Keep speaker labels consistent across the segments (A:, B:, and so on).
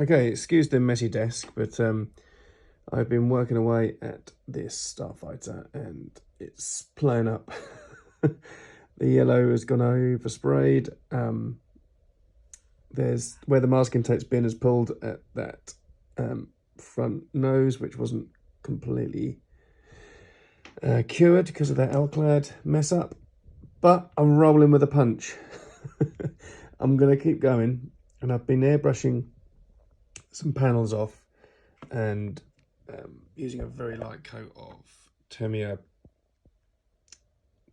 A: Okay, excuse the messy desk, but I've been working away at this Starfighter and it's blown up. The yellow has gone oversprayed. There's where the masking tape's been is pulled at that front nose, which wasn't completely cured because of that Alclad mess up. But I'm rolling with a punch. I'm going to keep going, and I've been airbrushing some panels off and using a very light coat of Tamiya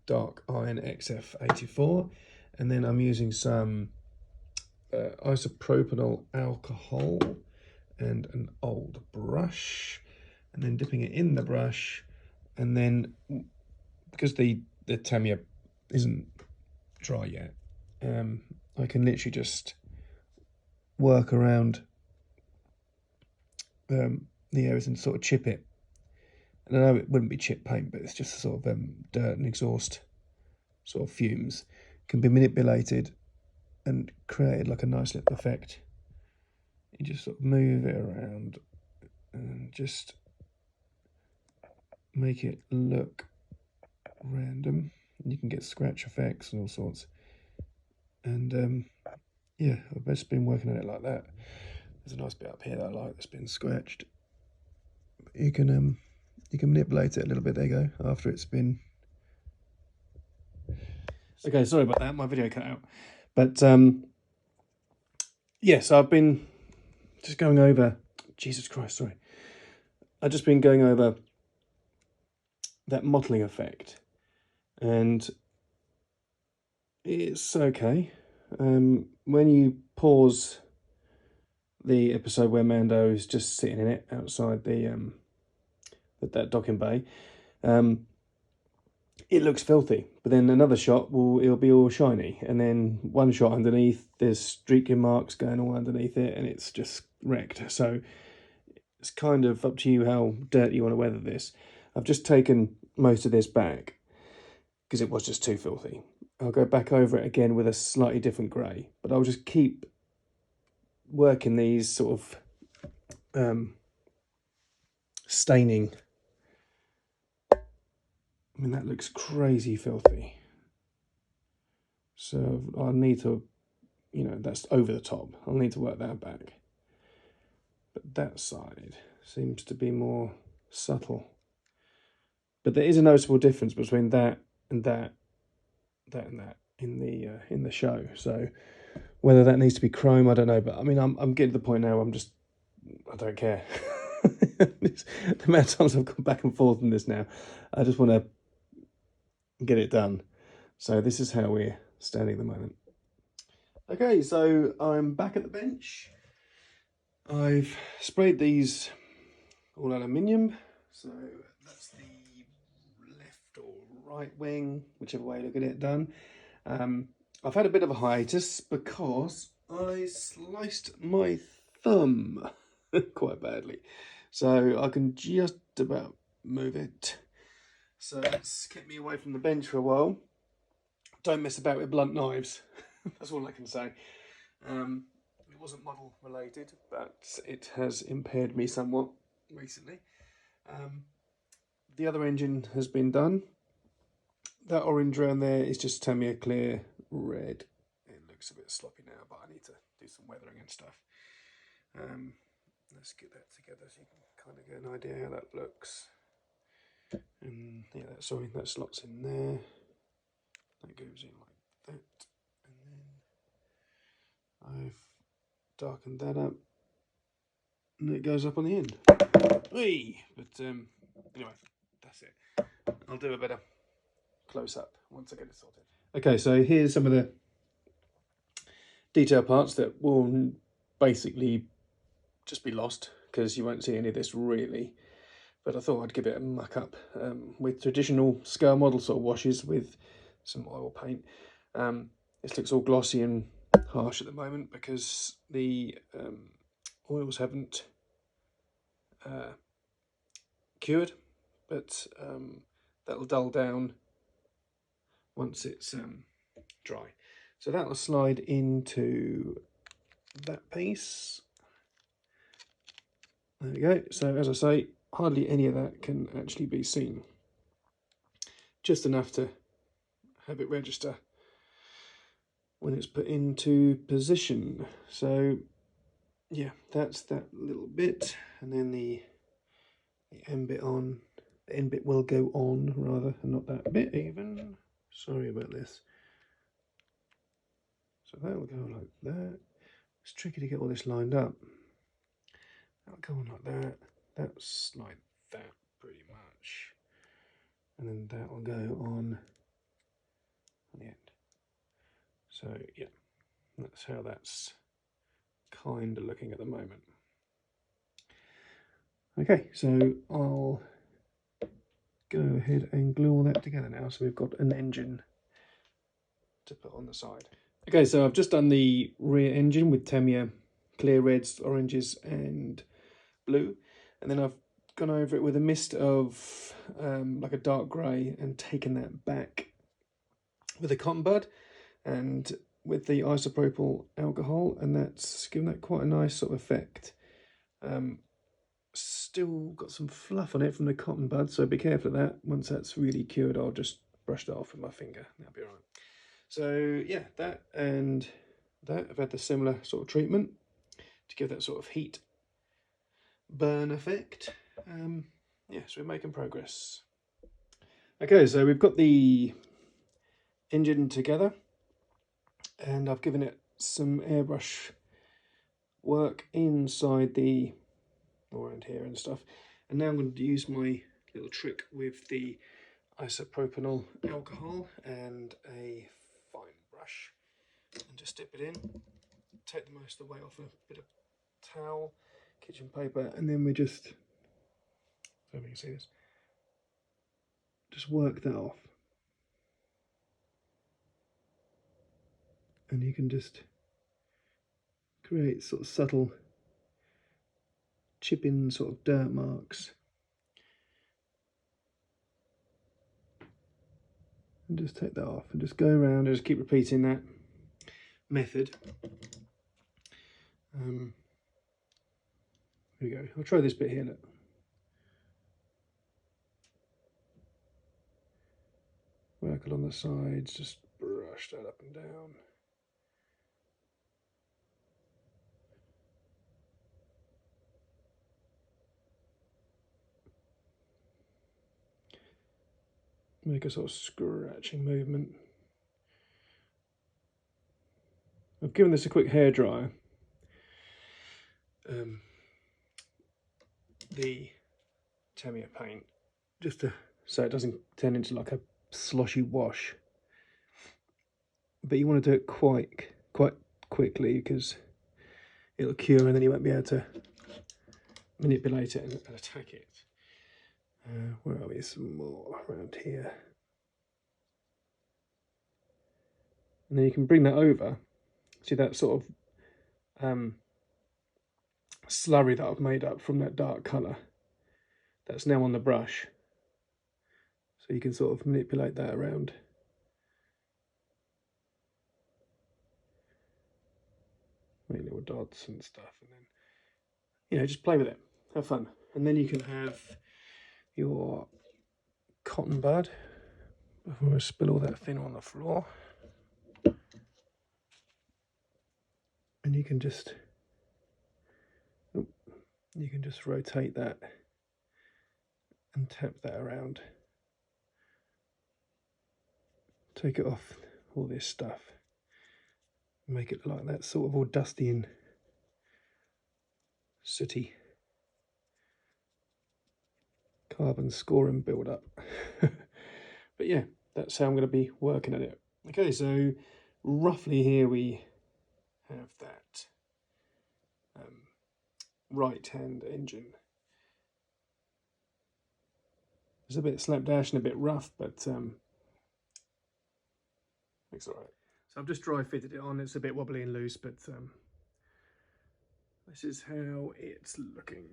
A: Dark Iron XF84, and then I'm using some isopropanol alcohol and an old brush, and then dipping it in the brush, and then because the Tamiya isn't dry yet, I can literally just work around the areas and sort of chip it. And I know it wouldn't be chip paint, but it's just sort of dirt and exhaust sort of fumes can be manipulated and created like a nice little effect. You just sort of move it around and just make it look random. You can get scratch effects and all sorts. And yeah, I've just been working on it like that. There's a nice bit up here that I like that's been scratched. You can manipulate it a little bit. There you go. After it's been. Okay, sorry about that. My video cut out. But yes, I've been just going over. Jesus Christ, sorry. I've just been going over that mottling effect, and it's okay. When you pause the episode where Mando is just sitting in it outside that docking bay, it looks filthy. But then another shot it'll be all shiny, and then one shot underneath, there's streaking marks going all underneath it, and it's just wrecked. So it's kind of up to you how dirty you want to weather this. I've just taken most of this back because it was just too filthy. I'll go back over it again with a slightly different grey, but I'll just keep working these sort of staining. I mean, that looks crazy filthy. So I'll need to, that's over the top. I'll need to work that back. But that side seems to be more subtle. But there is a noticeable difference between that and that and that in the show. So whether that needs to be chrome, I don't know. But I mean, I'm getting to the point now. I don't care. The amount of times I've gone back and forth in this now, I just want to get it done. So this is how we're standing at the moment. Okay, so I'm back at the bench. I've sprayed these all aluminium. So that's the left or right wing, whichever way you look at it, done. I've had a bit of a hiatus because I sliced my thumb quite badly. So I can just about move it. So it's kept me away from the bench for a while. Don't mess about with blunt knives. That's all I can say. It wasn't model related, but it has impaired me somewhat recently. The other engine has been done. That orange around there is just Tamiya Clear Red. It looks a bit sloppy now, but I need to do some weathering and stuff. Let's get that together so you can kind of get an idea how that looks. And yeah, that slots in there. That goes in like that. And then I've darkened that up. And it goes up on the end. Whee! But anyway, that's it. I'll do a better close up once I get it sorted. Okay, so here's some of the detail parts that will basically just be lost because you won't see any of this really. But I thought I'd give it a muck up with traditional scale model sort of washes with some oil paint. This looks all glossy and harsh at the moment because the oils haven't cured, but that'll dull down once it's dry. So that'll slide into that piece. There we go. So as I say, hardly any of that can actually be seen. Just enough to have it register when it's put into position. So yeah, that's that little bit, and then the end bit on. The end bit will go on rather, and not that bit even. Sorry about this. So that will go like that. It's tricky to get all this lined up. That'll go on like that. That's like that pretty much. And then that will go on the end. So yeah, that's how that's kind of looking at the moment. Okay, so I'll go ahead and glue all that together now. So we've got an engine to put on the side. Okay, so I've just done the rear engine with Tamiya clear reds, oranges and blue. And then I've gone over it with a mist of like a dark grey and taken that back with a cotton bud and with the isopropyl alcohol, and that's given that quite a nice sort of effect. Still got some fluff on it from the cotton bud, so be careful of that. Once that's really cured, I'll just brush that off with my finger. That'll be all right. So yeah, that and that have had the similar sort of treatment to give that sort of heat burn effect. Yeah, so we're making progress. Okay, so we've got the engine together, and I've given it some airbrush work inside the around here and stuff. And now I'm going to use my little trick with the isopropanol alcohol and a fine brush and just dip it in, take the most of the weight off a bit of towel, kitchen paper, and then we just, so you can see this, just work that off. And you can just create sort of subtle chipping sort of dirt marks. And just take that off and just go around and just keep repeating that method. Here we go. I'll try this bit here. Look. Work along the sides, just brush that up and down. Make a sort of scratching movement. I've given this a quick hair dryer. The Tamiya paint, just to so it doesn't turn into like a sloshy wash. But you want to do it quite quickly because it'll cure and then you won't be able to manipulate it and attack it. Where are we? Some more around here. And then you can bring that over. See that sort of slurry that I've made up from that dark colour? That's now on the brush. So you can sort of manipulate that around. Make little dots and stuff, and then, you know, just play with it. Have fun. And then you can have your cotton bud. Before I spill all that thinner on the floor. And you can just rotate that and tap that around. Take it off all this stuff. Make it like that sort of all dusty and sooty carbon scoring build up. But yeah, that's how I'm going to be working at it. Okay, so roughly here we have that right hand engine. It's a bit slapdash and a bit rough, but it's alright. So I've just dry fitted it on. It's a bit wobbly and loose, but this is how it's looking.